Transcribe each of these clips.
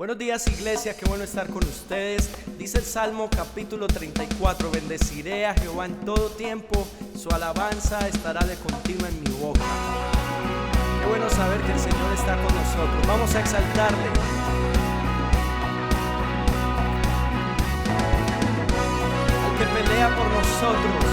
Buenos días, iglesia, qué bueno estar con ustedes. Dice el Salmo capítulo 34: bendeciré a Jehová en todo tiempo, su alabanza estará de continuo en mi boca. Qué bueno saber que el Señor está con nosotros. Vamos a exaltarle. Al que pelea por nosotros.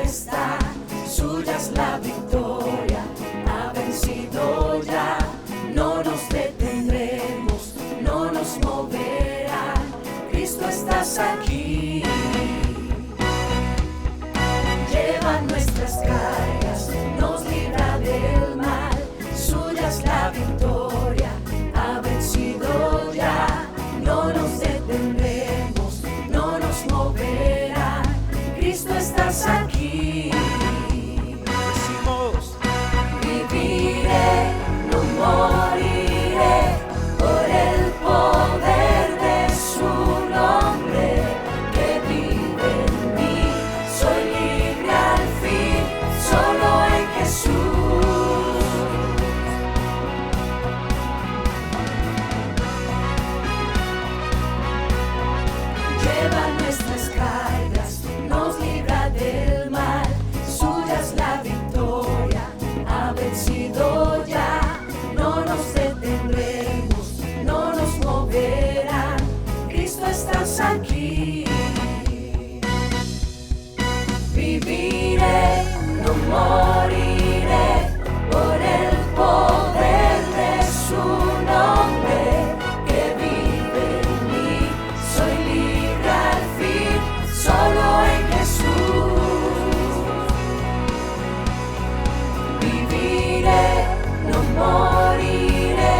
Está, suya es la victoria, ha vencido ya, no nos detendremos, no nos moverán, Cristo estás aquí, lleva nuestras cargas, nos libra del mal, suya es la victoria, ha vencido ya, no nos detendremos, no nos moverán, Cristo estás aquí. Decimos: viviré, no moriré, por el poder de su nombre que vive en mí. Soy libre al fin, solo en Jesús. Lleva nuestras cargas, nos libra del mal, suya es la victoria, ha vencido ya, no nos detendremos, no nos moverán, Cristo estás aquí. Viviré, no moriré, por el poder de su nombre que vive en mí, soy libre al fin, solo en Jesús. Viviré, no moriré,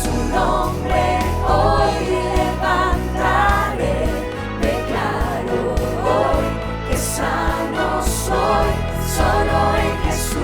su nombre hoy levantaré, declaro hoy que sano soy, solo en Jesús.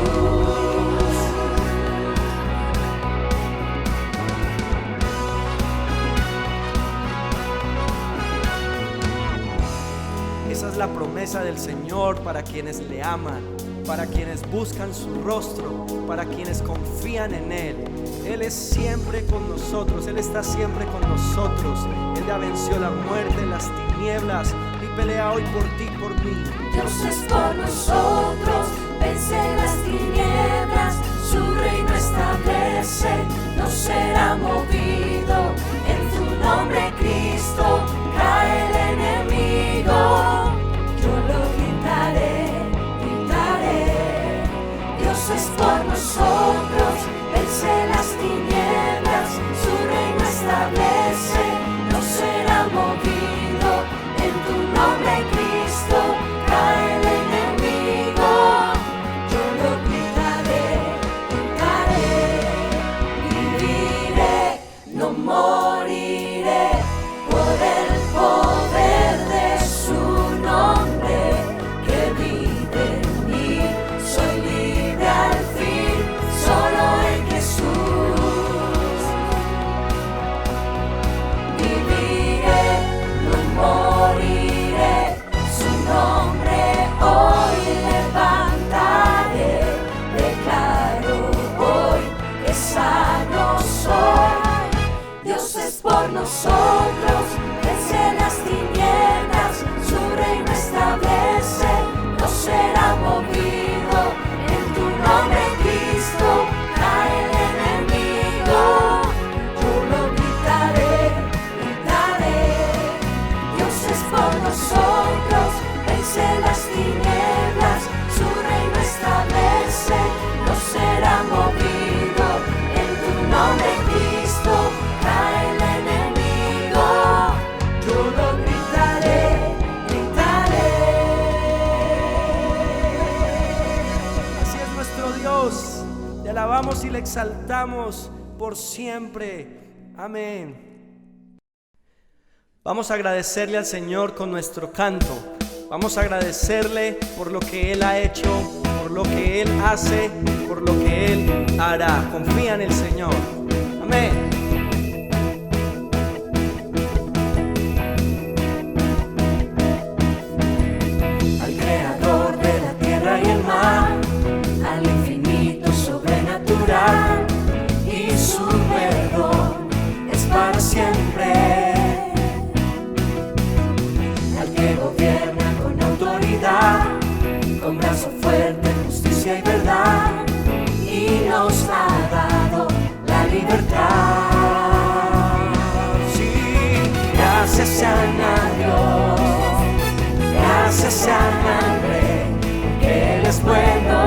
esa es la promesa del Señor para quienes le aman, para quienes buscan su rostro, para quienes confían en Él. Él es siempre con nosotros, Él está siempre con nosotros. Él ya venció la muerte, las tinieblas y pelea hoy por ti y por mí. Dios es por nosotros, vence las tinieblas, su reino establece, no será movido. En tu nombre, Cristo, cae el enemigo. Yo lo gritaré, gritaré. Dios es por nosotros, vence las tinieblas, su reino establece, no será movido. En tu nombre, Cristo, cae el enemigo. Yo lo gritaré, gritaré. Viviré, no moriré, por el poder de su nombre que vive en mí. Soy libre al fin, solo en Jesús. Viviré, no moriré, su nombre hoy levantaré, declaro hoy que sano soy. Dios es por nosotros, vence las tinieblas, su reino establece, no será movido. En tu nombre, Cristo, cae el enemigo. Yo lo gritaré, gritaré. Dios es por nosotros, vence las tinieblas, su reino establece, no será movido. En tu nombre, Cristo, cae el enemigo. Yo lo gritaré, gritaré. Así es nuestro Dios. Le alabamos y le exaltamos por siempre. Amén. Vamos a agradecerle al Señor con nuestro canto. Vamos a agradecerle por lo que Él ha hecho, por lo que Él hace, por lo que Él hará. Confía en el Señor. Amén. Al Creador de la autoridad, con brazo fuerte, justicia y verdad, y nos ha dado la libertad. Sí, Gracias sean a Dios, gracias sean al Rey, porque Él es bueno,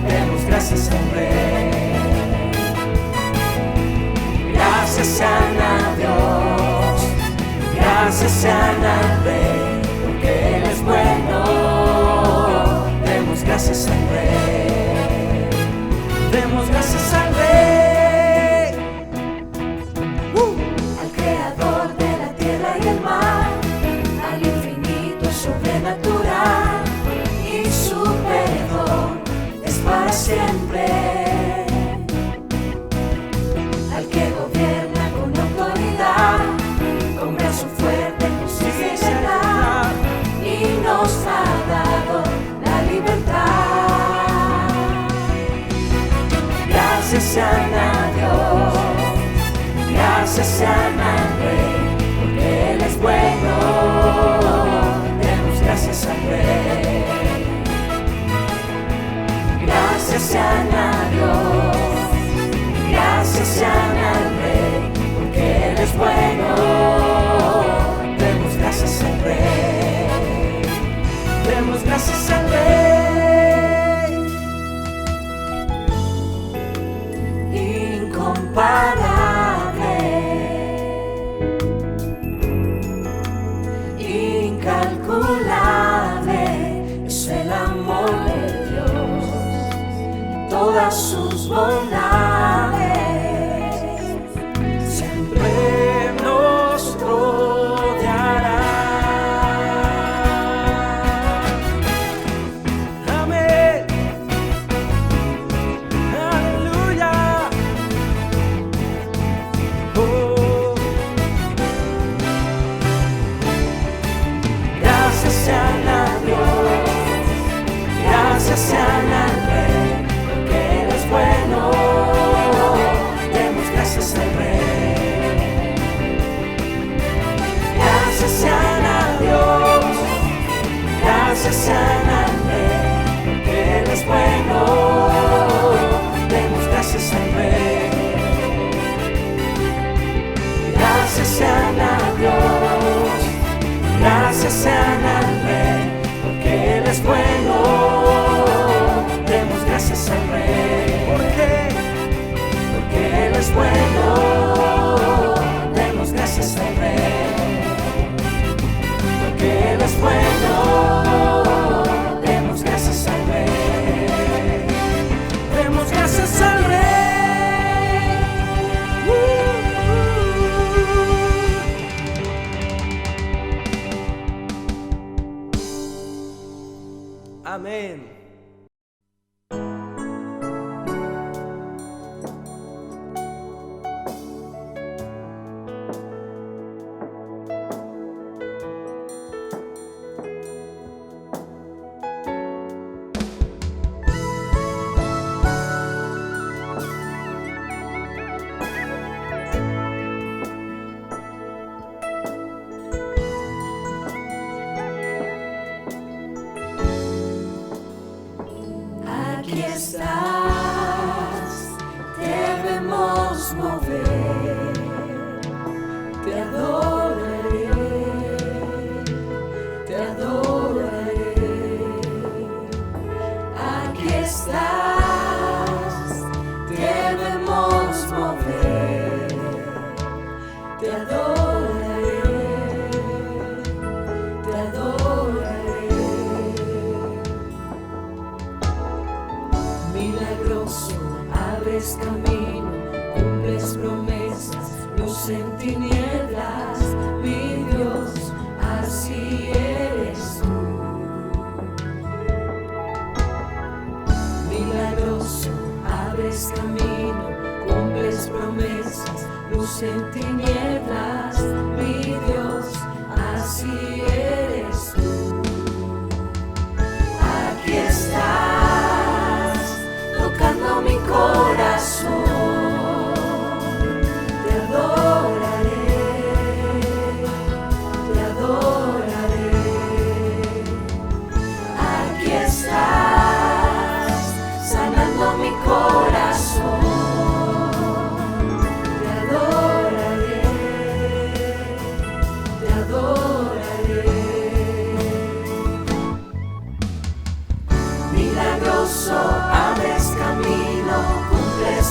demos gracias al Rey. Gracias sean a Dios, gracias sean al Rey, porque Él es bueno, demos gracias al Rey. demos gracias al Rey. Al Creador de la tierra y el mar, al infinito sobrenatural, y su perdón es para siempre. Al que gobierna con autoridad, con brazo fuerte, justicia y verdad, y nos ha dado la libertad. Gracias sean a Dios, gracias sean al Rey, porque Él es bueno, demos gracias al Rey. Gracias sean a Dios, gracias sean al Rey, porque Él es bueno, demos gracias al Rey. Demos gracias al Rey. Incomparable, incalculable es el amor de Dios, todas sus bondades Siempre nos rodeará. Amén. Aleluya. Oh. Gracias sean a Dios, gracias sean al Rey, porque Él es bueno, demos gracias al Rey. Gracias sean a Dios, gracias sean al Rey, porque Él es bueno, demos gracias al Rey. Gracias sean a Dios, gracias sean al Rey, porque Él es bueno, demos gracias al Rey. ¿Por qué? Porque Él es bueno, demos gracias al Rey. Porque Él es bueno, demos gracias al Rey. Demos gracias al Rey. Amén. Aquí estás, debemos mover, te adoraré, te adoraré. Aquí estás, debemos mover, te adoraré, te adoraré. Milagroso, abres camino, cumples promesas, luz en tinieblas, mi Dios, así eres tú. Milagroso, abres camino, cumples promesas, luz en tinieblas, mi Dios, así eres tú. Aquí estás, tocando mi corazón, te adoraré, te adoraré.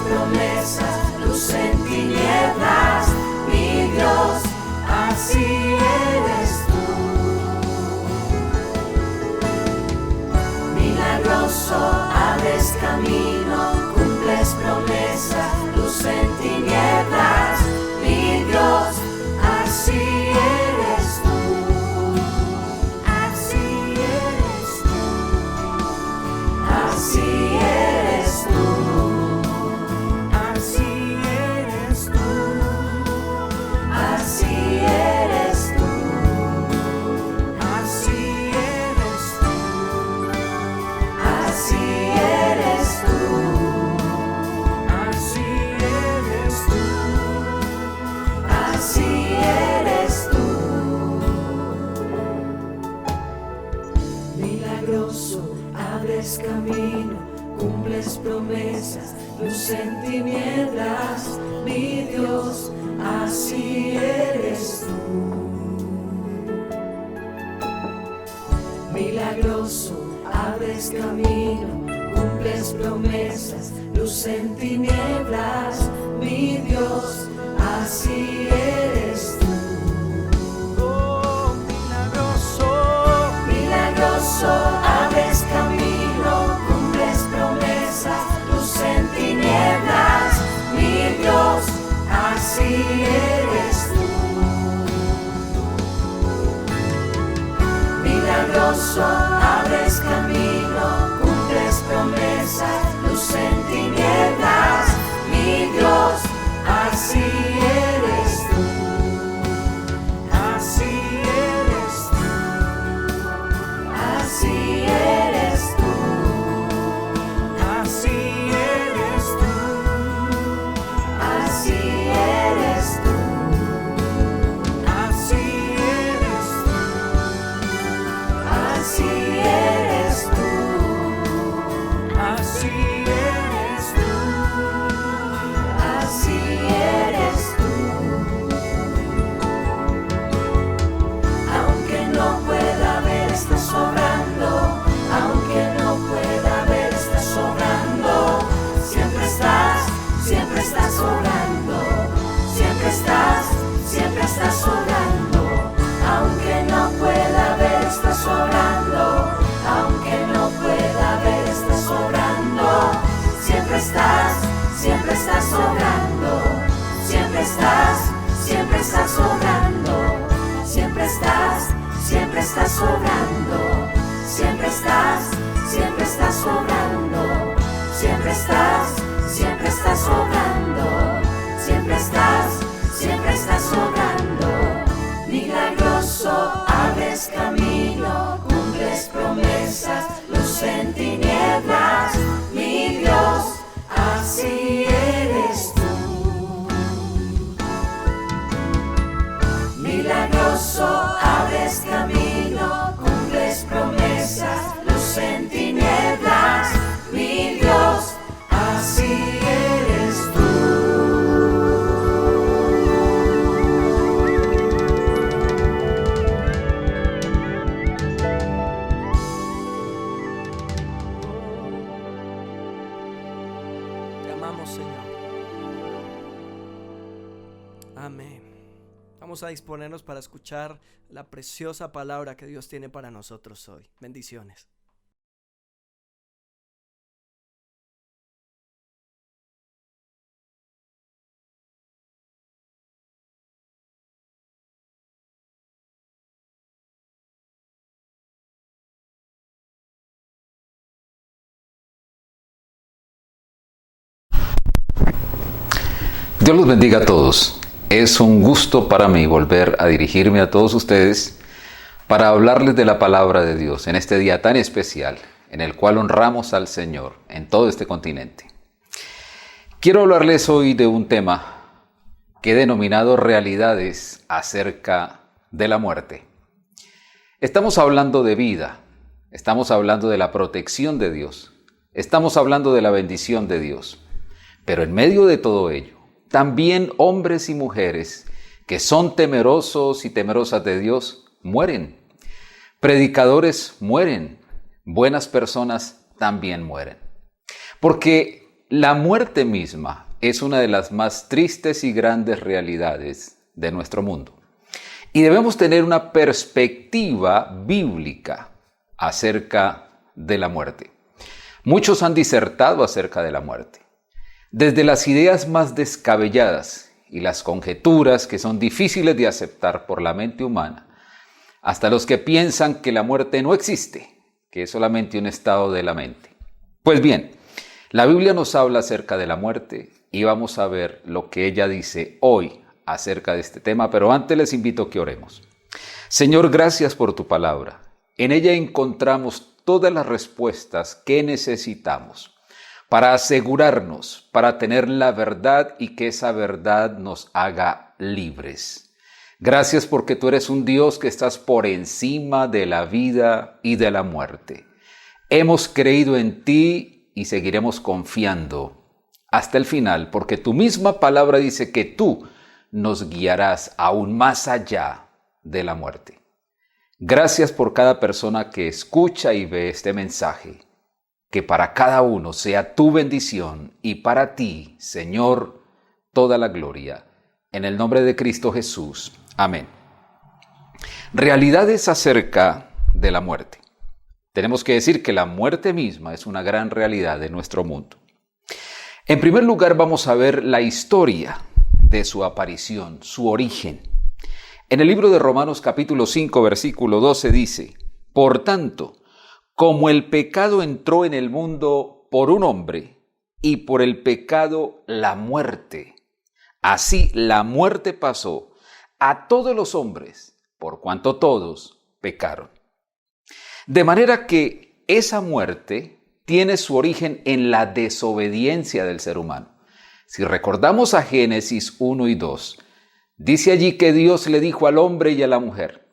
promesas, luz en tinieblas, mi Dios, así eres tú. Milagroso, abres camino, cumples promesas, luz en tinieblas, mi Dios, así eres tú. Así eres tú. Así eres tú. Así eres tú. Así eres tú. Así eres tú. Así eres tú. Así eres tú. Así eres tú. Milagroso, abres camino, cumples promesas, luz en tinieblas, mi Dios, así eres tú. Milagroso, abres camino, cumples promesas, luz en tinieblas, mi Dios, así eres tú. Oh, milagroso. Milagroso, abres camino, cumples promesas, luz en tinieblas, mi Dios, así eres tú. Milagroso, abres camino, cumples promesas, luz en tinieblas, mi Dios, así eres tú. Así eres tú. Así eres tú. Así eres tú. Así eres tú. Así eres tú. Así eres tú. Así eres tú. Así eres tú. Aunque no pueda ver, estás sobrando. Aunque no pueda ver, estás sobrando. Siempre estás sobrando. Siempre estás sobrando. Aunque no pueda ver, estás sobrando. Aunque no pueda ver, estás sobrando. Siempre estás sobrando. Siempre estás sobrando. Siempre estás sobrando. Siempre estás sobrando. Siempre estás sobrando. Siempre estás sobrando. Milagroso, abres camino, cumples promesas, luz en tinieblas, mi Dios, así eres tú. Milagroso, abres camino, cumples promesas, luz en tinieblas, mi Dios, así eres tú. Te amamos, Señor. Amén. Vamos a disponernos para escuchar la preciosa palabra que Dios tiene para nosotros hoy. Bendiciones. Dios los bendiga a todos. Es un gusto para mí volver a dirigirme a todos ustedes para hablarles de la palabra de Dios en este día tan especial en el cual honramos al Señor en todo este continente. Quiero hablarles hoy de un tema que he denominado realidades acerca de la muerte. Estamos hablando de vida, estamos hablando de la protección de Dios, estamos hablando de la bendición de Dios, pero en medio de todo ello, también hombres y mujeres que son temerosos y temerosas de Dios mueren. Predicadores mueren. Buenas personas también mueren. Porque la muerte misma es una de las más tristes y grandes realidades de nuestro mundo. Y debemos tener una perspectiva bíblica acerca de la muerte. Muchos han disertado acerca de la muerte, desde las ideas más descabelladas y las conjeturas que son difíciles de aceptar por la mente humana, hasta los que piensan que la muerte no existe, que es solamente un estado de la mente. Pues bien, la Biblia nos habla acerca de la muerte y vamos a ver lo que ella dice hoy acerca de este tema, pero antes les invito a que oremos. Señor, gracias por tu palabra. En ella encontramos todas las respuestas que necesitamos para asegurarnos, para tener la verdad y que esa verdad nos haga libres. Gracias porque tú eres un Dios que estás por encima de la vida y de la muerte. Hemos creído en ti y seguiremos confiando hasta el final, porque tu misma palabra dice que tú nos guiarás aún más allá de la muerte. Gracias por cada persona que escucha y ve este mensaje. Que para cada uno sea tu bendición y para ti, Señor, toda la gloria. En el nombre de Cristo Jesús. Amén. Realidades acerca de la muerte. Tenemos que decir que la muerte misma es una gran realidad de nuestro mundo. En primer lugar, vamos a ver la historia de su aparición, su origen. En el libro de Romanos capítulo 5, versículo 12 dice: Por tanto, como el pecado entró en el mundo por un hombre, y por el pecado la muerte, así la muerte pasó a todos los hombres, por cuanto todos pecaron. De manera que esa muerte tiene su origen en la desobediencia del ser humano. Si recordamos a Génesis 1 y 2, dice allí que Dios le dijo al hombre y a la mujer: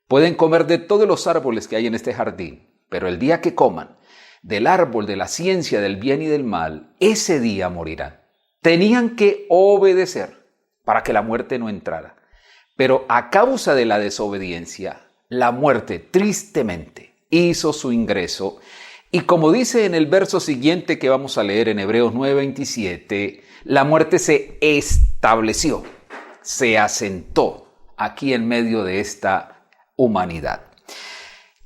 pueden comer de todos los árboles que hay en este jardín, pero el día que coman del árbol de la ciencia del bien y del mal, ese día morirán. Tenían que obedecer para que la muerte no entrara. Pero a causa de la desobediencia, la muerte tristemente hizo su ingreso. Y como dice en el verso siguiente que vamos a leer en Hebreos 9:27, la muerte se estableció, se asentó aquí en medio de esta humanidad.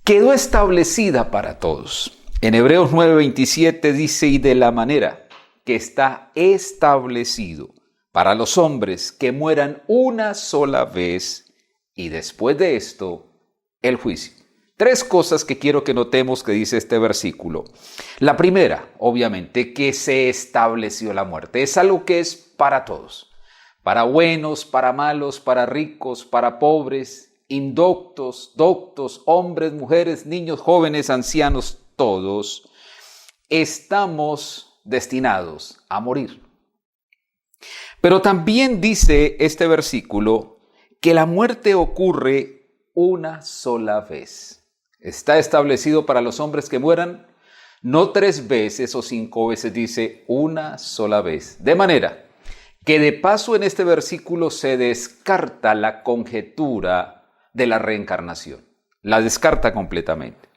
Quedó establecida para todos. En Hebreos 9:27 dice: y de la manera que está establecido para los hombres que mueran una sola vez, y después de esto, el juicio. Tres cosas que quiero que notemos que dice este versículo. La primera, obviamente, que se estableció la muerte. Es algo que es para todos. Para buenos, para malos, para ricos, para pobres, indoctos, doctos, hombres, mujeres, niños, jóvenes, ancianos, todos estamos destinados a morir. Pero también dice este versículo que la muerte ocurre una sola vez. Está establecido para los hombres que mueran no 3 veces o 5 veces, dice una sola vez. De manera que de paso en este versículo se descarta la conjetura de la reencarnación. La descarta completamente.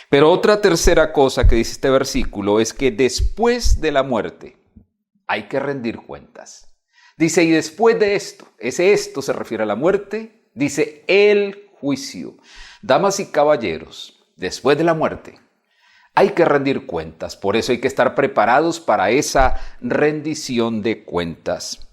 Pero otra tercera cosa que dice este versículo es que después de la muerte hay que rendir cuentas. Dice, y después de esto, esto se refiere a la muerte, dice el juicio. Damas y caballeros, después de la muerte hay que rendir cuentas. Por eso hay que estar preparados para esa rendición de cuentas.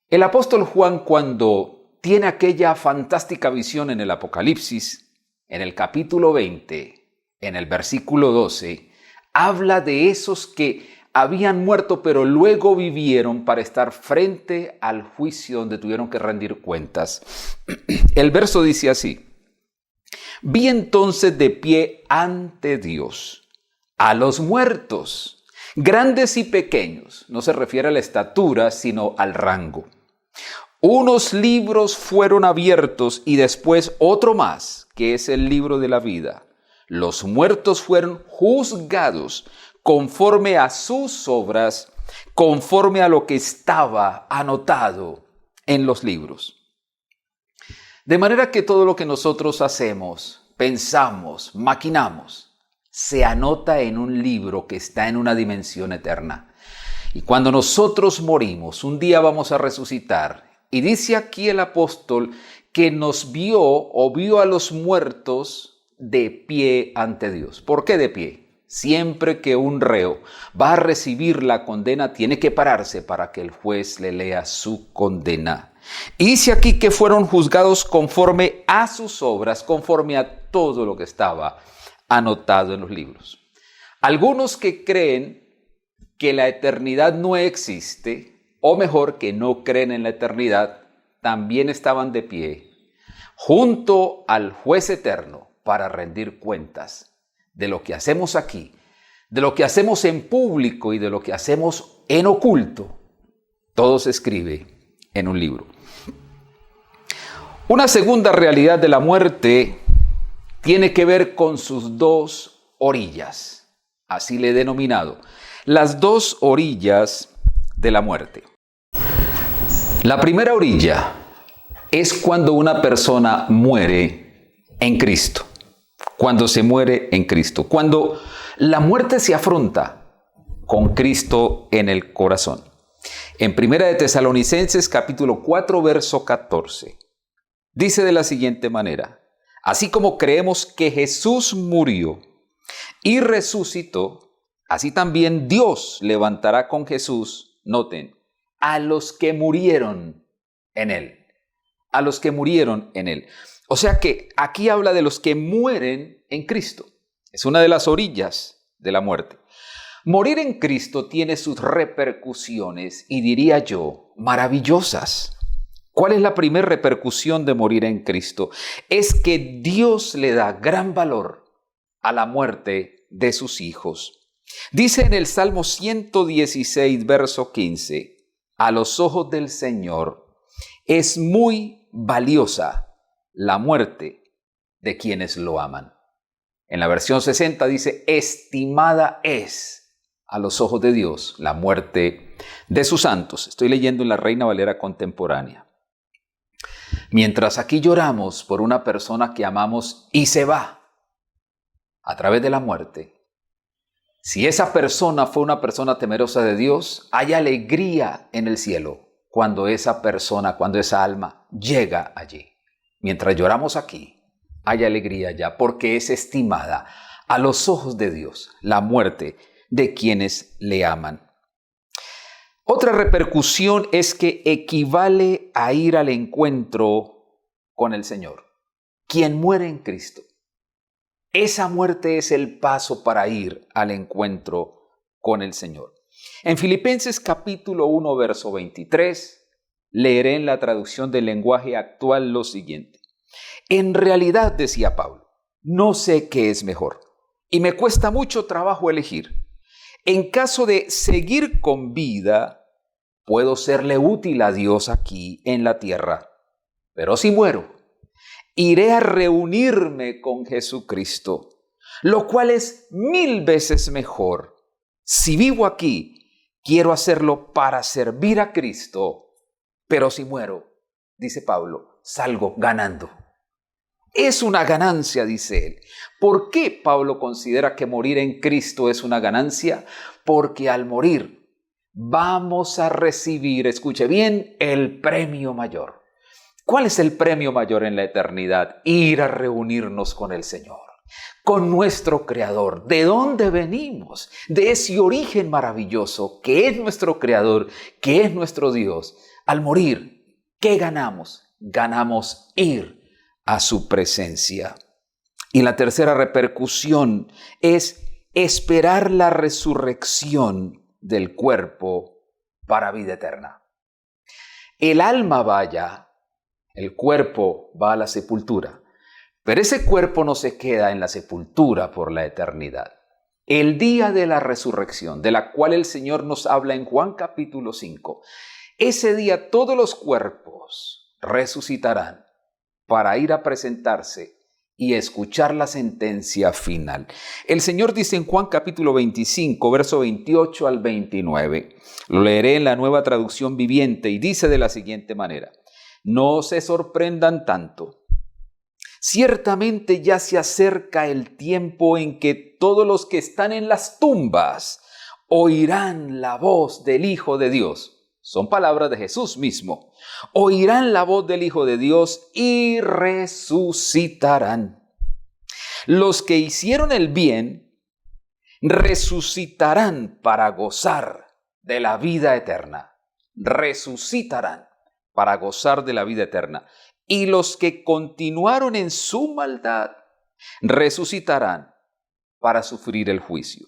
El apóstol Juan, cuando tiene aquella fantástica visión en el Apocalipsis, en el capítulo 20, en el versículo 12, habla de esos que habían muerto pero luego vivieron para estar frente al juicio donde tuvieron que rendir cuentas. El verso dice así: vi entonces de pie ante Dios a los muertos, grandes y pequeños, no se refiere a la estatura sino al rango. Unos libros fueron abiertos y después otro más, que es el libro de la vida. Los muertos fueron juzgados conforme a sus obras, conforme a lo que estaba anotado en los libros. De manera que todo lo que nosotros hacemos, pensamos, maquinamos, se anota en un libro que está en una dimensión eterna. Y cuando nosotros morimos, un día vamos a resucitar. Y dice aquí el apóstol que nos vio o vio a los muertos de pie ante Dios. ¿Por qué de pie? Siempre que un reo va a recibir la condena, tiene que pararse para que el juez le lea su condena. Y dice aquí que fueron juzgados conforme a sus obras, conforme a todo lo que estaba anotado en los libros. Algunos que creen que la eternidad no existe, o mejor, que no creen en la eternidad, también estaban de pie junto al juez eterno para rendir cuentas de lo que hacemos aquí, de lo que hacemos en público y de lo que hacemos en oculto. Todo se escribe en un libro. Una segunda realidad de la muerte tiene que ver con sus dos orillas, así le he denominado, las dos orillas de la muerte. La primera orilla es cuando una persona muere en Cristo, cuando se muere en Cristo, cuando la muerte se afronta con Cristo en el corazón. En 1 de Tesalonicenses capítulo 4, verso 14, dice de la siguiente manera: así como creemos que Jesús murió y resucitó, así también Dios levantará con Jesús, noten, a los que murieron en Él. A los que murieron en Él. O sea que aquí habla de los que mueren en Cristo. Es una de las orillas de la muerte. Morir en Cristo tiene sus repercusiones y diría yo, maravillosas. ¿Cuál es la primera repercusión de morir en Cristo? Es que Dios le da gran valor a la muerte de sus hijos. Dice en el Salmo 116, verso 15, a los ojos del Señor es muy valiosa la muerte de quienes lo aman. En la versión 60 dice, estimada es a los ojos de Dios la muerte de sus santos. Estoy leyendo en la Reina Valera contemporánea. Mientras aquí lloramos por una persona que amamos y se va a través de la muerte, si esa persona fue una persona temerosa de Dios, hay alegría en el cielo cuando esa persona, cuando esa alma llega allí. Mientras lloramos aquí, hay alegría allá porque es estimada a los ojos de Dios la muerte de quienes le aman. Otra repercusión es que equivale a ir al encuentro con el Señor. Quien muere en Cristo, esa muerte es el paso para ir al encuentro con el Señor. En Filipenses capítulo 1, verso 23, leeré en la traducción del lenguaje actual lo siguiente. En realidad, decía Pablo, no sé qué es mejor y me cuesta mucho trabajo elegir. En caso de seguir con vida, puedo serle útil a Dios aquí en la tierra. Pero si muero, iré a reunirme con Jesucristo, lo cual es 1000 veces mejor. Si vivo aquí, quiero hacerlo para servir a Cristo, pero si muero, dice Pablo, salgo ganando. Es una ganancia, dice él. ¿Por qué Pablo considera que morir en Cristo es una ganancia? Porque al morir vamos a recibir, escuche bien, el premio mayor. ¿Cuál es el premio mayor en la eternidad? Ir a reunirnos con el Señor, con nuestro Creador. ¿De dónde venimos? De ese origen maravilloso que es nuestro Creador, que es nuestro Dios. Al morir, ¿qué ganamos? Ganamos ir a su presencia. Y la tercera repercusión es esperar la resurrección del cuerpo para vida eterna. El alma vaya, el cuerpo va a la sepultura, pero ese cuerpo no se queda en la sepultura por la eternidad. El día de la resurrección, de la cual el Señor nos habla en Juan capítulo 5, ese día todos los cuerpos resucitarán para ir a presentarse y escuchar la sentencia final. El Señor dice en Juan capítulo 25, verso 28 al 29, lo leeré en la Nueva Traducción Viviente y dice de la siguiente manera: no se sorprendan tanto. Ciertamente ya se acerca el tiempo en que todos los que están en las tumbas oirán la voz del Hijo de Dios. Son palabras de Jesús mismo. Oirán la voz del Hijo de Dios y resucitarán. Los que hicieron el bien resucitarán para gozar de la vida eterna. Resucitarán para gozar de la vida eterna. Y los que continuaron en su maldad resucitarán para sufrir el juicio.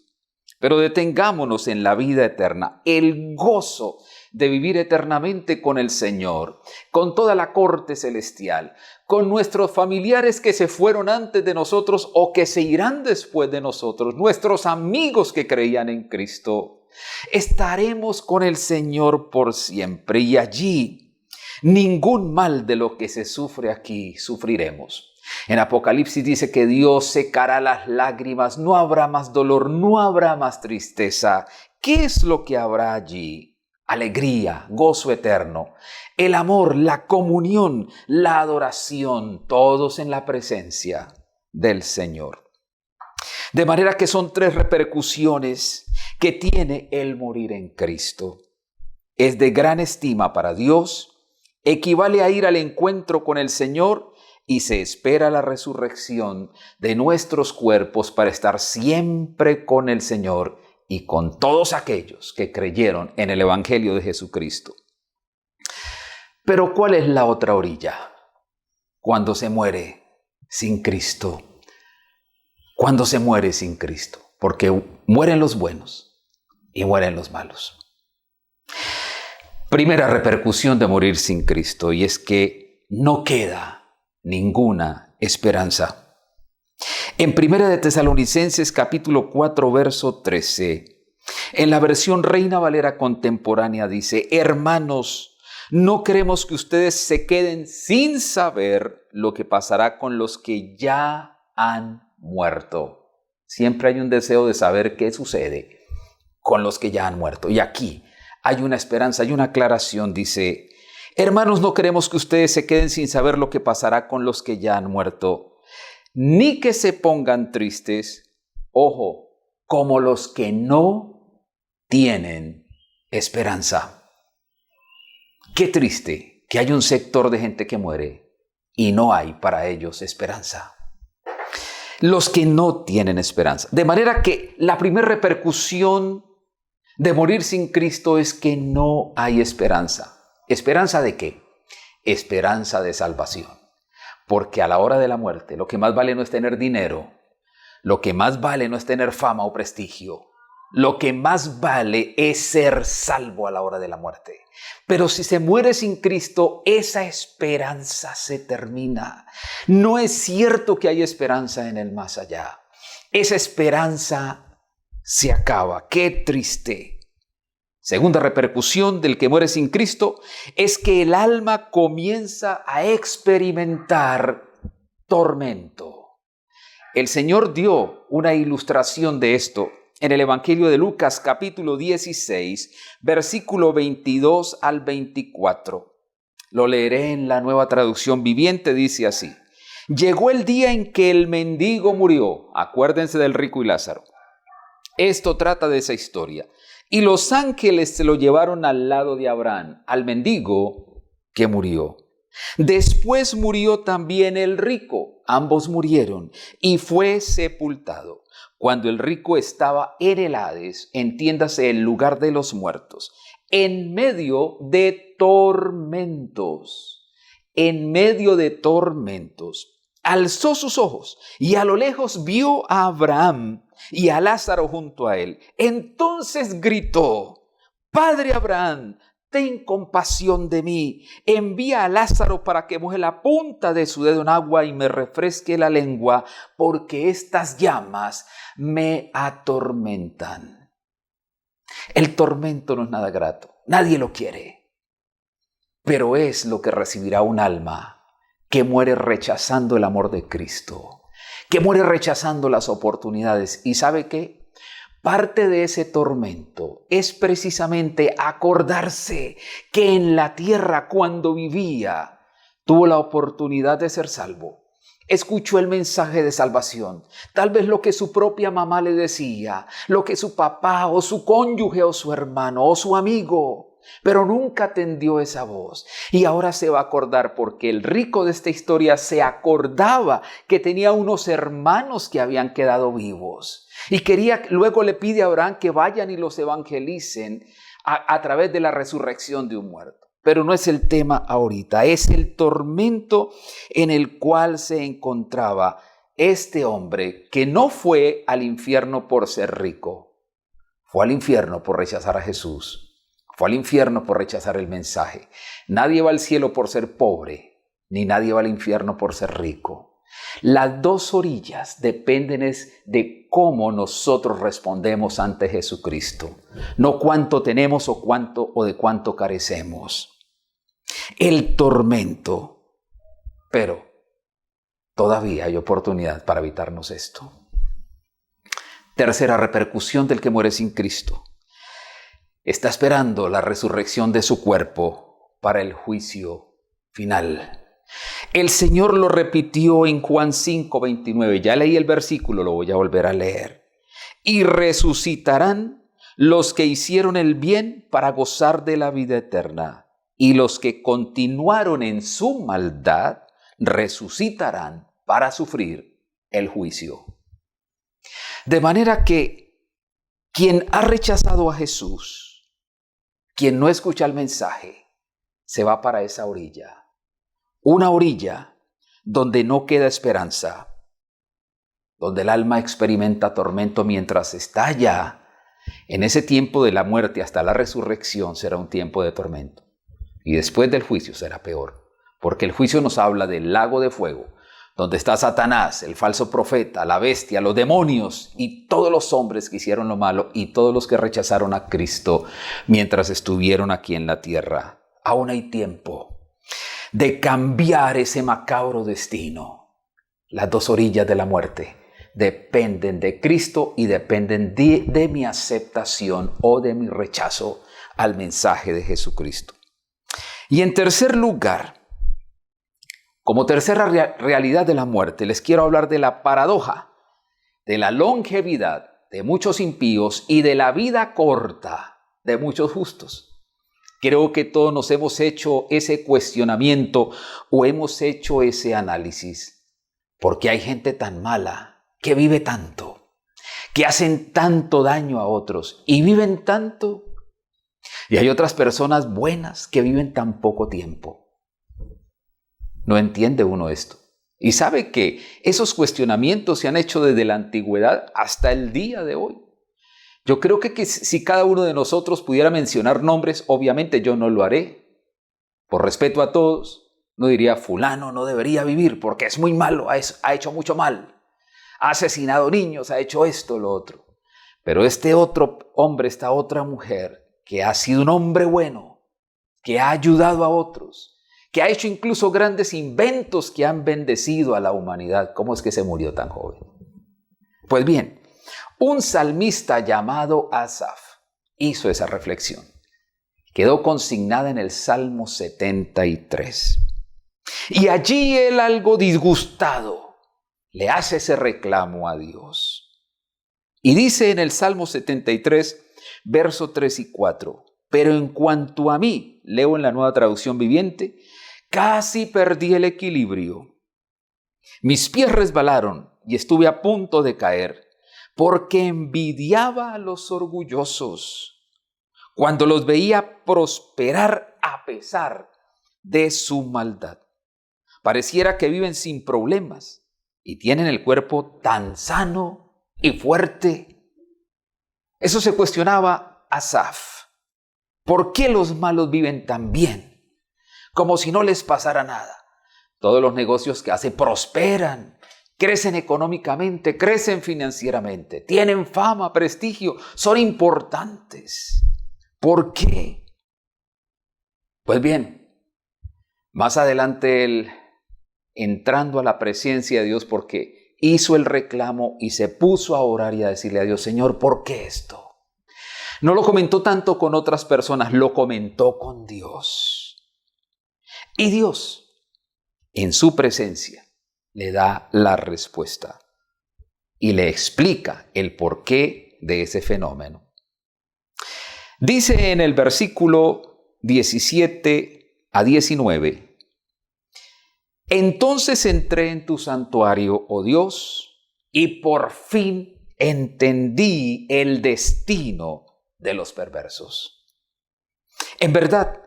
Pero detengámonos en la vida eterna, el gozo de vivir eternamente con el Señor, con toda la corte celestial, con nuestros familiares que se fueron antes de nosotros o que se irán después de nosotros, nuestros amigos que creían en Cristo. Estaremos con el Señor por siempre y allí ningún mal de lo que se sufre aquí sufriremos. En Apocalipsis dice que Dios secará las lágrimas, no habrá más dolor, no habrá más tristeza. ¿Qué es lo que habrá allí? Alegría, gozo eterno, el amor, la comunión, la adoración, todos en la presencia del Señor. De manera que son 3 repercusiones que tiene el morir en Cristo. Es de gran estima para Dios, equivale a ir al encuentro con el Señor y se espera la resurrección de nuestros cuerpos para estar siempre con el Señor y con todos aquellos que creyeron en el Evangelio de Jesucristo. Pero ¿cuál es la otra orilla? Cuando se muere sin Cristo. Cuando se muere sin Cristo. Porque mueren los buenos y mueren los malos. Primera repercusión de morir sin Cristo, y es que no queda ninguna esperanza. En 1 de Tesalonicenses capítulo 4 verso 13, en la versión Reina Valera contemporánea dice: hermanos, no queremos que ustedes se queden sin saber lo que pasará con los que ya han muerto. Siempre hay un deseo de saber qué sucede con los que ya han muerto. Y aquí hay una esperanza, hay una aclaración, dice: hermanos, no queremos que ustedes se queden sin saber lo que pasará con los que ya han muerto, ni que se pongan tristes, ojo, como los que no tienen esperanza. Qué triste que hay un sector de gente que muere y no hay para ellos esperanza. Los que no tienen esperanza. De manera que la primera repercusión de morir sin Cristo es que no hay esperanza. ¿Esperanza de qué? Esperanza de salvación. Porque a la hora de la muerte, lo que más vale no es tener dinero, lo que más vale no es tener fama o prestigio, lo que más vale es ser salvo a la hora de la muerte. Pero si se muere sin Cristo, esa esperanza se termina. No es cierto que hay esperanza en el más allá. Esa esperanza se acaba. ¡Qué triste! Segunda repercusión del que muere sin Cristo es que el alma comienza a experimentar tormento. El Señor dio una ilustración de esto en el Evangelio de Lucas, capítulo 16, versículo 22 al 24. Lo leeré en la Nueva Traducción Viviente, dice así: llegó el día en que el mendigo murió. Acuérdense del rico y Lázaro. Esto trata de esa historia. Y los ángeles se lo llevaron al lado de Abraham, al mendigo que murió. Después murió también el rico. Ambos murieron y fue sepultado. Cuando el rico estaba en el Hades, entiéndase el lugar de los muertos, en medio de tormentos, alzó sus ojos y a lo lejos vio a Abraham y a Lázaro junto a él. Entonces gritó: Padre Abraham, ten compasión de mí. Envía a Lázaro para que moje la punta de su dedo en agua y me refresque la lengua, porque estas llamas me atormentan. El tormento no es nada grato. Nadie lo quiere. Pero es lo que recibirá un alma que muere rechazando el amor de Cristo, que muere rechazando las oportunidades. ¿Y sabe qué? Parte de ese tormento es precisamente acordarse que en la tierra, cuando vivía, tuvo la oportunidad de ser salvo, Escuchó el mensaje de salvación, tal vez lo que su propia mamá le decía, lo que su papá o su cónyuge o su hermano o su amigo, pero nunca atendió esa voz. Y ahora se va a acordar porque el rico de esta historia se acordaba que tenía unos hermanos que habían quedado vivos. Y luego le pide a Abraham que vayan y los evangelicen a través de la resurrección de un muerto. Pero no es el tema ahorita, es el tormento en el cual se encontraba este hombre que no fue al infierno por ser rico, fue al infierno por rechazar a Jesús, fue al infierno por rechazar el mensaje. Nadie va al cielo por ser pobre, ni nadie va al infierno por ser rico. Las dos orillas dependen de cómo nosotros respondemos ante Jesucristo, no cuánto tenemos o de cuánto carecemos. El tormento, pero todavía hay oportunidad para evitarnos esto. Tercera repercusión del que muere sin Cristo. Está esperando la resurrección de su cuerpo para el juicio final. El Señor lo repitió en Juan 5:29. Ya leí el versículo, lo voy a volver a leer. Y resucitarán los que hicieron el bien para gozar de la vida eterna. Y los que continuaron en su maldad resucitarán para sufrir el juicio. De manera que quien ha rechazado a Jesús, quien no escucha el mensaje, se va para esa orilla. Una orilla donde no queda esperanza, donde el alma experimenta tormento mientras está allá. En ese tiempo de la muerte hasta la resurrección será un tiempo de tormento. Y después del juicio será peor, porque el juicio nos habla del lago de fuego, donde está Satanás, el falso profeta, la bestia, los demonios y todos los hombres que hicieron lo malo y todos los que rechazaron a Cristo mientras estuvieron aquí en la tierra. Aún hay tiempo de cambiar ese macabro destino. Las dos orillas de la muerte dependen de Cristo y dependen de mi aceptación o de mi rechazo al mensaje de Jesucristo. Y en tercer lugar, como tercera realidad de la muerte, les quiero hablar de la paradoja, de la longevidad de muchos impíos y de la vida corta de muchos justos. Creo que todos nos hemos hecho ese cuestionamiento o hemos hecho ese análisis. ¿Por qué hay gente tan mala que vive tanto, que hacen tanto daño a otros y viven tanto? Y hay otras personas buenas que viven tan poco tiempo. No entiende uno esto. Y sabe que esos cuestionamientos se han hecho desde la antigüedad hasta el día de hoy. Yo creo que si cada uno de nosotros pudiera mencionar nombres, obviamente yo no lo haré. Por respeto a todos, no diría fulano no debería vivir porque es muy malo, ha hecho mucho mal. Ha asesinado niños, ha hecho esto, lo otro. Pero este otro hombre, esta otra mujer, que ha sido un hombre bueno, que ha ayudado a otros, que ha hecho incluso grandes inventos que han bendecido a la humanidad. ¿Cómo es que se murió tan joven? Pues bien, un salmista llamado Asaf hizo esa reflexión. Quedó consignada en el Salmo 73. Y allí él, algo disgustado, le hace ese reclamo a Dios. Y dice en el Salmo 73, verso 3 y 4, pero en cuanto a mí, leo en la Nueva Traducción Viviente, casi perdí el equilibrio. Mis pies resbalaron y estuve a punto de caer, porque envidiaba a los orgullosos, cuando los veía prosperar a pesar de su maldad. Pareciera que viven sin problemas y tienen el cuerpo tan sano y fuerte. Eso se cuestionaba Asaf. ¿Por qué los malos viven tan bien? Como si no les pasara nada. Todos los negocios que hacen prosperan, crecen económicamente, crecen financieramente, tienen fama, prestigio, son importantes. ¿Por qué? Pues bien, más adelante él, entrando a la presencia de Dios, porque hizo el reclamo y se puso a orar y a decirle a Dios, Señor, ¿por qué esto? No lo comentó tanto con otras personas, lo comentó con Dios. Y Dios, en su presencia, le da la respuesta y le explica el porqué de ese fenómeno. Dice en el versículo 17 a 19, entonces entré en tu santuario, oh Dios, y por fin entendí el destino de los perversos. En verdad,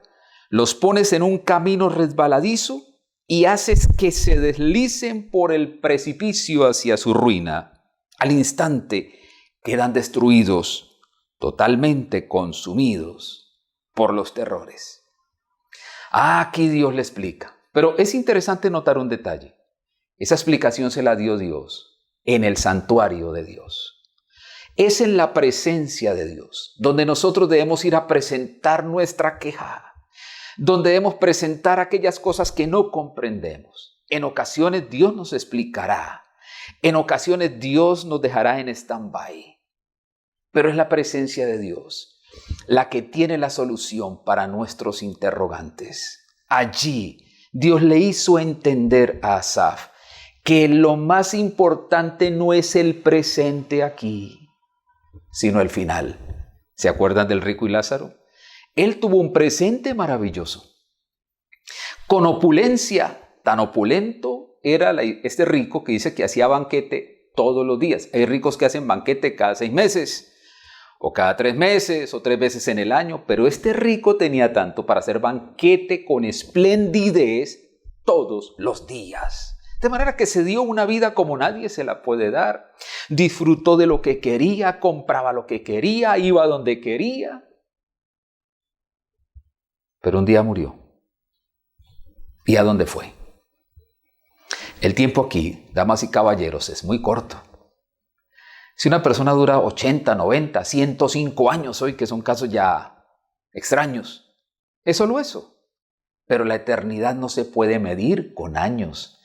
los pones en un camino resbaladizo y haces que se deslicen por el precipicio hacia su ruina. Al instante quedan destruidos, totalmente consumidos por los terrores. Aquí Dios le explica. Pero es interesante notar un detalle. Esa explicación se la dio Dios en el santuario de Dios. Es en la presencia de Dios donde nosotros debemos ir a presentar nuestra queja, donde debemos presentar aquellas cosas que no comprendemos. En ocasiones Dios nos explicará, en ocasiones Dios nos dejará en stand-by, pero es la presencia de Dios la que tiene la solución para nuestros interrogantes. Allí Dios le hizo entender a Asaf que lo más importante no es el presente aquí, sino el final. ¿Se acuerdan del rico y Lázaro? Él tuvo un presente maravilloso, con opulencia, tan opulento era este rico que dice que hacía banquete todos los días. Hay ricos que hacen banquete cada 6 meses, o cada 3 meses, o 3 veces en el año, pero este rico tenía tanto para hacer banquete con esplendidez todos los días. De manera que se dio una vida como nadie se la puede dar. Disfrutó de lo que quería, compraba lo que quería, iba donde quería. Pero un día murió. ¿Y a dónde fue? El tiempo aquí, damas y caballeros, es muy corto. Si una persona dura 80, 90, 105 años hoy, que son casos ya extraños, es solo eso. Pero la eternidad no se puede medir con años,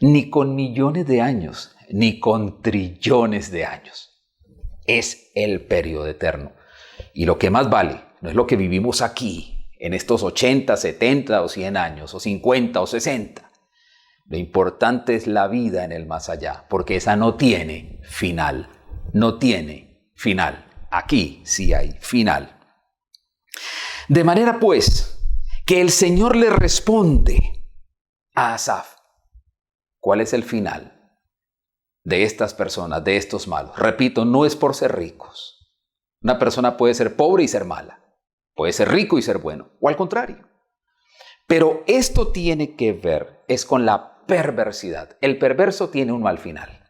ni con millones de años, ni con trillones de años. Es el periodo eterno. Y lo que más vale no es lo que vivimos aquí, en estos 80, 70 o 100 años, o 50 o 60. Lo importante es la vida en el más allá, porque esa no tiene final. No tiene final. Aquí sí hay final. De manera pues que el Señor le responde a Asaf. ¿Cuál es el final de estas personas, de estos malos? Repito, no es por ser ricos. Una persona puede ser pobre y ser mala. Puede ser rico y ser bueno, o al contrario. Pero esto tiene que ver, es con la perversidad. El perverso tiene un mal final.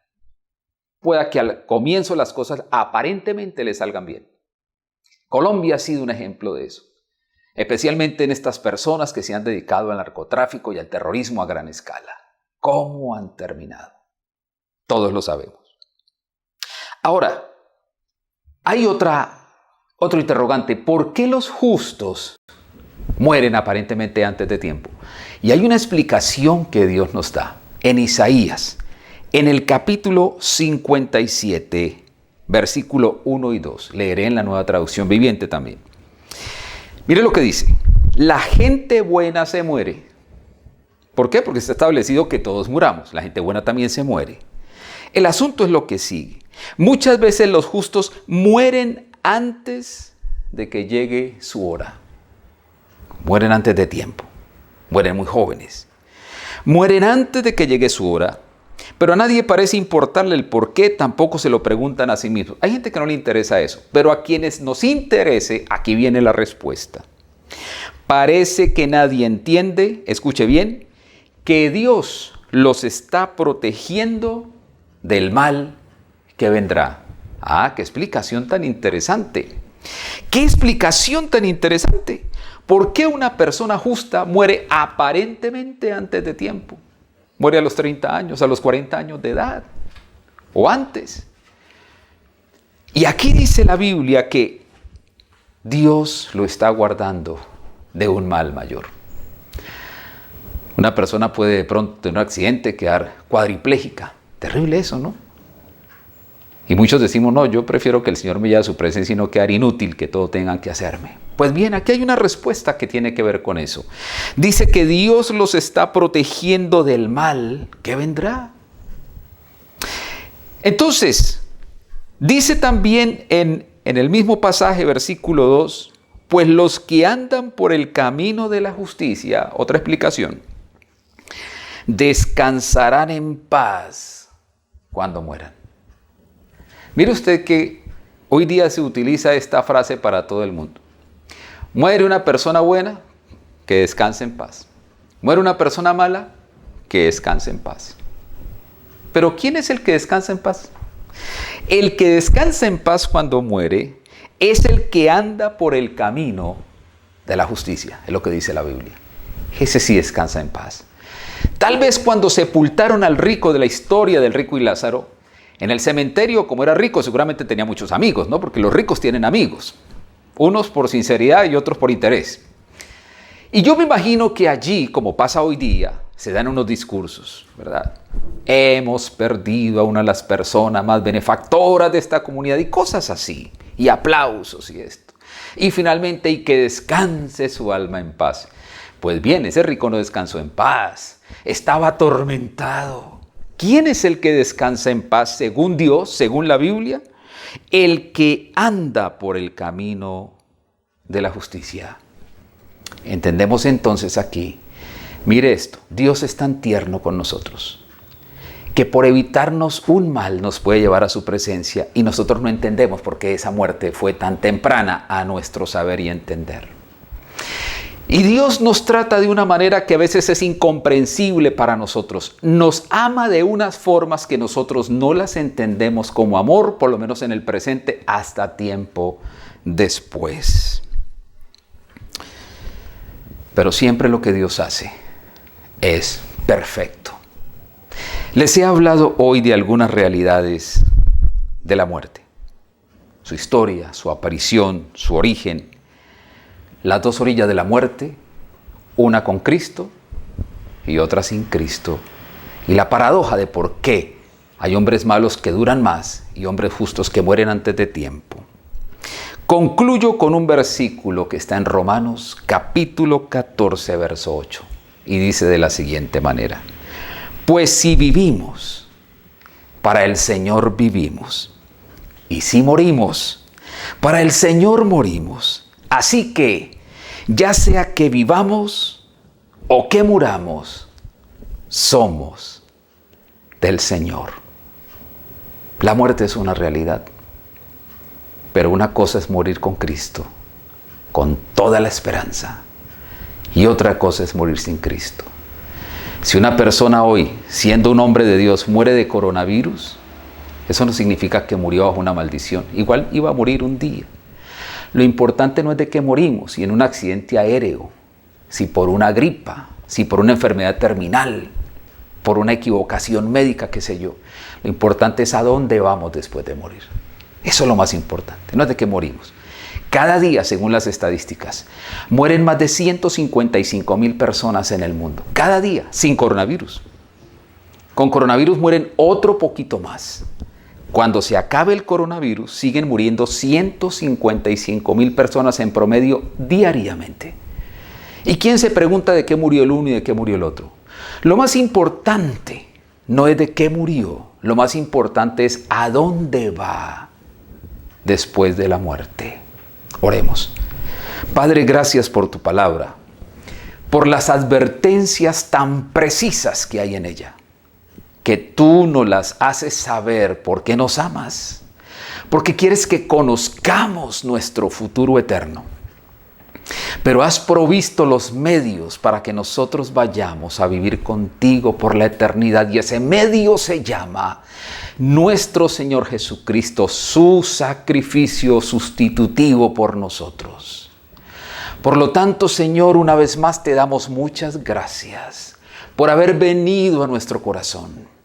Pueda que al comienzo las cosas aparentemente le salgan bien. Colombia ha sido un ejemplo de eso. Especialmente en estas personas que se han dedicado al narcotráfico y al terrorismo a gran escala. ¿Cómo han terminado? Todos lo sabemos. Ahora, hay otro interrogante. ¿Por qué los justos mueren aparentemente antes de tiempo? Y hay una explicación que Dios nos da en Isaías, en el capítulo 57, versículo 1 y 2. Leeré en la Nueva Traducción Viviente también. Mire lo que dice. La gente buena se muere. ¿Por qué? Porque está establecido que todos muramos. La gente buena también se muere. El asunto es lo que sigue. Muchas veces los justos mueren antes de que llegue su hora. Mueren antes de tiempo. Mueren muy jóvenes. Mueren antes de que llegue su hora. Pero a nadie parece importarle el por qué, tampoco se lo preguntan a sí mismos. Hay gente que no le interesa eso, pero a quienes nos interese, aquí viene la respuesta. Parece que nadie entiende, escuche bien, que Dios los está protegiendo del mal que vendrá. Ah, qué explicación tan interesante. ¿Qué explicación tan interesante? ¿Por qué una persona justa muere aparentemente antes de tiempo? Muere a los 30 años, a los 40 años de edad, o antes. Y aquí dice la Biblia que Dios lo está guardando de un mal mayor. Una persona puede de pronto tener un accidente, quedar cuadripléjica. Terrible eso, ¿no? Y muchos decimos, no, yo prefiero que el Señor me lleve a su presencia y no quedar inútil, que todo tengan que hacerme. Pues bien, aquí hay una respuesta que tiene que ver con eso. Dice que Dios los está protegiendo del mal que vendrá. Entonces, dice también en el mismo pasaje, versículo 2, pues los que andan por el camino de la justicia, otra explicación, descansarán en paz cuando mueran. Mire usted que hoy día se utiliza esta frase para todo el mundo. Muere una persona buena, que descanse en paz. Muere una persona mala, que descanse en paz. Pero ¿quién es el que descansa en paz? El que descansa en paz cuando muere es el que anda por el camino de la justicia, es lo que dice la Biblia. Ese sí descansa en paz. Tal vez cuando sepultaron al rico de la historia del rico y Lázaro, en el cementerio, como era rico, seguramente tenía muchos amigos, ¿no? Porque los ricos tienen amigos, unos por sinceridad y otros por interés. Y yo me imagino que allí, como pasa hoy día, se dan unos discursos, ¿verdad? Hemos perdido a una de las personas más benefactoras de esta comunidad y cosas así, y aplausos y esto. Y finalmente, y que descanse su alma en paz. Pues bien, ese rico no descansó en paz, estaba atormentado. ¿Quién es el que descansa en paz según Dios, según la Biblia? El que anda por el camino de la justicia. Entendemos entonces aquí, mire esto, Dios es tan tierno con nosotros, que por evitarnos un mal nos puede llevar a su presencia y nosotros no entendemos por qué esa muerte fue tan temprana a nuestro saber y entender. Y Dios nos trata de una manera que a veces es incomprensible para nosotros. Nos ama de unas formas que nosotros no las entendemos como amor, por lo menos en el presente, hasta tiempo después. Pero siempre lo que Dios hace es perfecto. Les he hablado hoy de algunas realidades de la muerte. Su historia, su aparición, su origen. Las dos orillas de la muerte, una con Cristo y otra sin Cristo. Y la paradoja de por qué hay hombres malos que duran más y hombres justos que mueren antes de tiempo. Concluyo con un versículo que está en Romanos capítulo 14, verso 8. Y dice de la siguiente manera: pues si vivimos, para el Señor vivimos. Y si morimos, para el Señor morimos. Así que, ya sea que vivamos o que muramos, somos del Señor. La muerte es una realidad, pero una cosa es morir con Cristo, con toda la esperanza, y otra cosa es morir sin Cristo. Si una persona hoy, siendo un hombre de Dios, muere de coronavirus, eso no significa que murió bajo una maldición. Igual iba a morir un día. Lo importante no es de qué morimos, si en un accidente aéreo, si por una gripa, si por una enfermedad terminal, por una equivocación médica, qué sé yo. Lo importante es a dónde vamos después de morir. Eso es lo más importante, no es de qué morimos. Cada día, según las estadísticas, mueren más de 155,000 personas en el mundo. Cada día, sin coronavirus. Con coronavirus mueren otro poquito más. Cuando se acabe el coronavirus, siguen muriendo 155,000 personas en promedio diariamente. ¿Y quién se pregunta de qué murió el uno y de qué murió el otro? Lo más importante no es de qué murió, lo más importante es a dónde va después de la muerte. Oremos. Padre, gracias por tu palabra, por las advertencias tan precisas que hay en ella, que tú nos las haces saber porque nos amas, porque quieres que conozcamos nuestro futuro eterno. Pero has provisto los medios para que nosotros vayamos a vivir contigo por la eternidad, y ese medio se llama nuestro Señor Jesucristo, su sacrificio sustitutivo por nosotros. Por lo tanto, Señor, una vez más te damos muchas gracias por haber venido a nuestro corazón.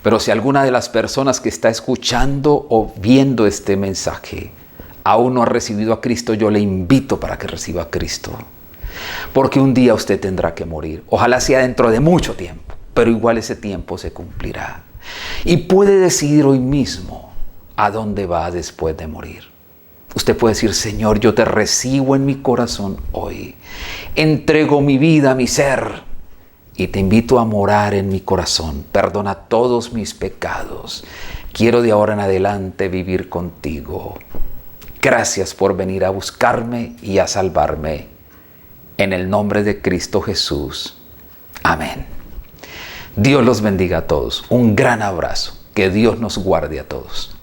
Pero si alguna de las personas que está escuchando o viendo este mensaje aún no ha recibido a Cristo, yo le invito para que reciba a Cristo. Porque un día usted tendrá que morir. Ojalá sea dentro de mucho tiempo, pero igual ese tiempo se cumplirá. Y puede decidir hoy mismo a dónde va después de morir. Usted puede decir: Señor, yo te recibo en mi corazón hoy. Entrego mi vida, mi ser, y te invito a morar en mi corazón. Perdona todos mis pecados. Quiero de ahora en adelante vivir contigo. Gracias por venir a buscarme y a salvarme. En el nombre de Cristo Jesús. Amén. Dios los bendiga a todos. Un gran abrazo. Que Dios nos guarde a todos.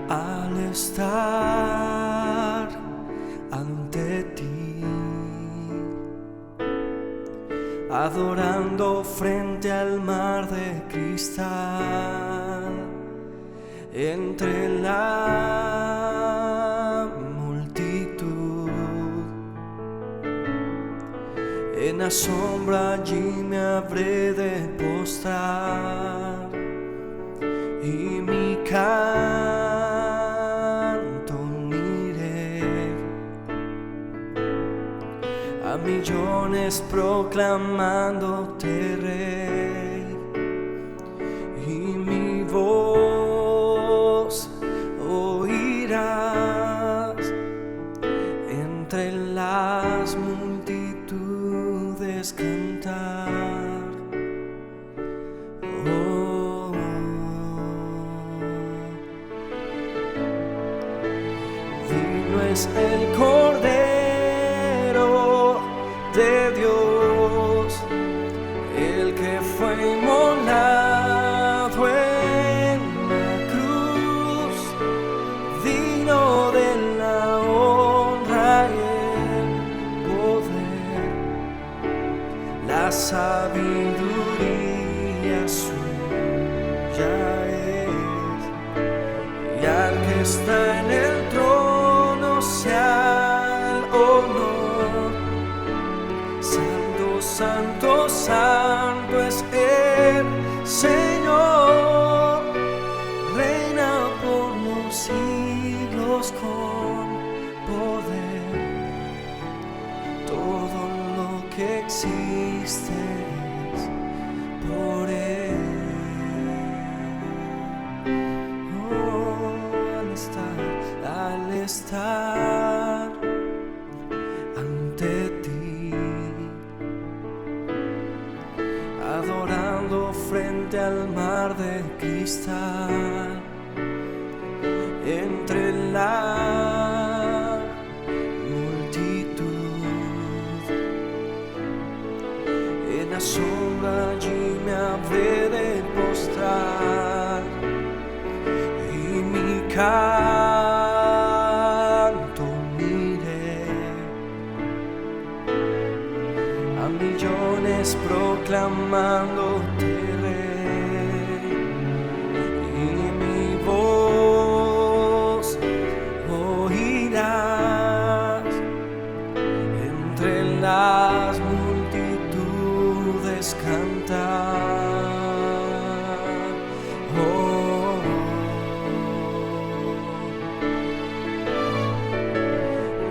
Al estar ante ti, adorando frente al mar de cristal, entre la multitud, en la sombra allí me habré de postrar y mi canto uniré a millones proclamándote Rey, y mi voz oirás entre las multitudes cantar. Oh, digno es el Cordero de Dios, el que fue inmolado en la cruz, digno de la honra y el poder, la sabiduría suya es, y al que está en el trono sea el honor. Santo, santo, santo es el Señor, reina por los siglos con poder. Todo lo que existe es por Él. Oh, al estar ante ti, adorando frente al mar de cristal, entre la multitud, en la sombra allí me habré de postrar y mi canto uniré a millones proclamándote Rey, y mi voz oirás entre las multitudes cantar. Oh,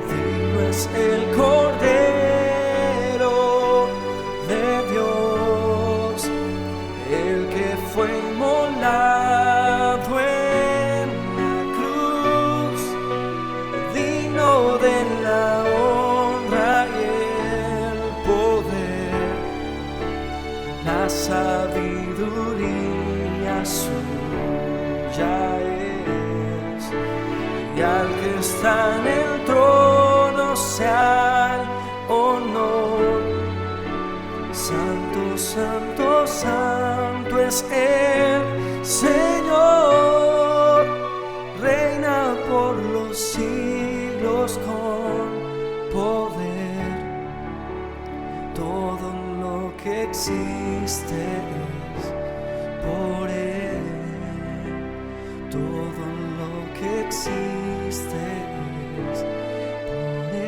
digno es el Cordero de Dios, el que fue inmolado en la cruz, digno de la honra y el poder, la sabiduría suya es, y al que está en el trono sea el honor. Santo, santo, santo es el Señor, reina por los siglos con poder. Todo lo que existe es por Él. Todo lo que existe es por Él.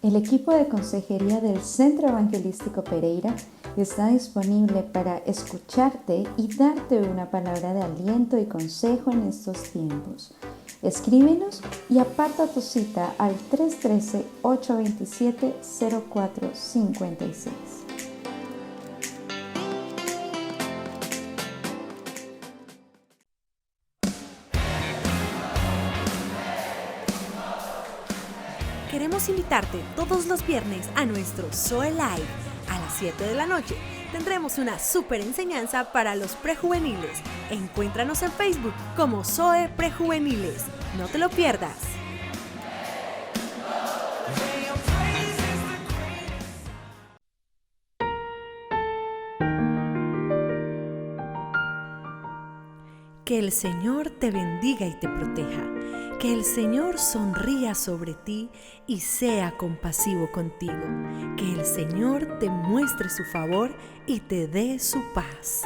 El equipo de consejería del Centro Evangelístico Pereira está disponible para escucharte y darte una palabra de aliento y consejo en estos tiempos. Escríbenos y aparta tu cita al 313-827-0456. Queremos invitarte todos los viernes a nuestro Zoe Live. A las 7 de la noche tendremos una súper enseñanza para los prejuveniles. Encuéntranos en Facebook como Zoe Prejuveniles. No te lo pierdas. Que el Señor te bendiga y te proteja. Que el Señor sonría sobre ti y sea compasivo contigo. Que el Señor te muestre su favor y te dé su paz.